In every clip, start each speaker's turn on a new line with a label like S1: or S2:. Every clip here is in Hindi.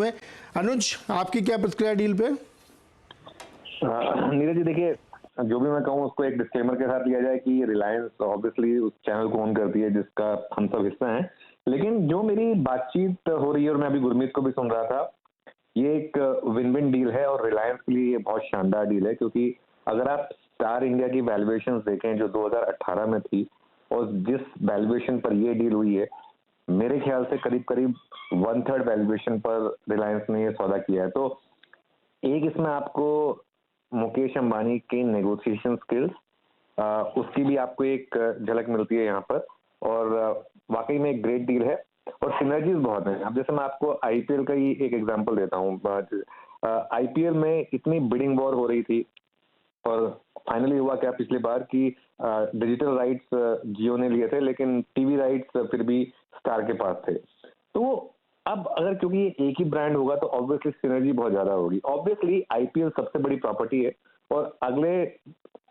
S1: हुए। अनुज, आपकी क्या प्रतिक्रिया डील पे?
S2: नीरज जी, देखिए, जो भी मैं कहूँ उसको एक डिस्क्लेमर के साथ लिया जाए कि रिलायंस ऑब्वियसली उस चैनल को ओन करती है जिसका हम सब हिस्सा हैं। लेकिन जो मेरी बातचीत हो रही है और मैं अभी गुरमीत को भी सुन रहा था, ये एक विन विन डील है और रिलायंस के लिए ये बहुत शानदार डील है, क्योंकि अगर आप स्टार इंडिया की वैल्यूएशंस देखें जो 2018 में थी और जिस वैल्यूएशन पर ये डील हुई है, मेरे ख्याल से करीब करीब 1/3 वैल्यूएशन पर रिलायंस ने ये सौदा किया है। तो एक इसमें आपको मुकेश अंबानी के नेगोशिएशन स्किल्स, उसकी भी आपको एक झलक मिलती है यहाँ पर। और वाकई में एक ग्रेट डील है और सिनर्जीज बहुत हैं। अब जैसे मैं आपको आईपीएल का ही एक एग्जांपल देता हूँ। आईपीएल में इतनी बिडिंग वॉर हो रही थी और फाइनली हुआ क्या पिछली बार कि डिजिटल राइट्स जियो ने लिए थे, लेकिन टीवी राइट्स फिर भी स्टार के पास थे। तो अब अगर क्योंकि ये एक ही ब्रांड होगा तो ऑब्वियसली सिनर्जी बहुत ज्यादा होगी। ऑब्वियसली आईपीएल सबसे बड़ी प्रॉपर्टी है और अगले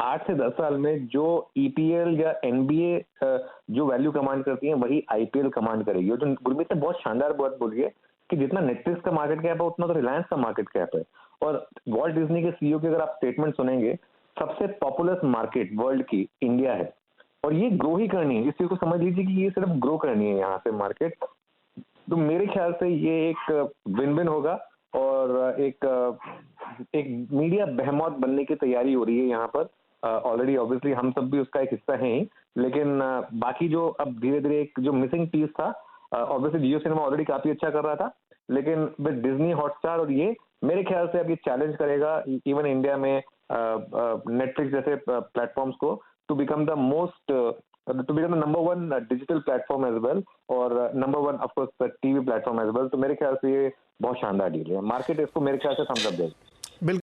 S2: 8 से 10 साल में जो ईपीएल या एनबीए जो वैल्यू कमांड करती है वही आईपीएल कमांड करेगी। और जो गुरमीत ने बहुत शानदार बात बोली है कि जितना नेटफ्लिक्स का मार्केट कैप है उतना तो रिलायंस का मार्केट कैप है। और वॉल्ट डिज्नी के सीईओ की अगर आप स्टेटमेंट सुनेंगे, सबसे पॉपुलर मार्केट वर्ल्ड की इंडिया है और ये ग्रो ही करनी है। इस चीज को समझ लीजिए कि ये सिर्फ ग्रो करनी है यहाँ से मार्केट। तो मेरे ख्याल से ये एक विन विन होगा और एक मीडिया बेहमौत बनने की तैयारी हो रही है यहाँ पर। ऑलरेडी ऑब्वियसली हम सब भी उसका एक हिस्सा हैं ही, लेकिन बाकी जो अब धीरे धीरे एक जो मिसिंग पीस था, ऑब्वियसली जियो सिनेमा ऑलरेडी काफी अच्छा कर रहा था, लेकिन विद डिज्नी हॉटस्टार और ये मेरे ख्याल से अब ये चैलेंज करेगा इवन इंडिया में नेटफ्लिक्स जैसे प्लेटफॉर्म्स को to become the most to become the number one digital platform as well और number one of course TV platform as well। तो मेरे ख्याल से ये बहुत शानदार डील है। मार्केट इसको मेरे ख्याल से थम्स अप देगी।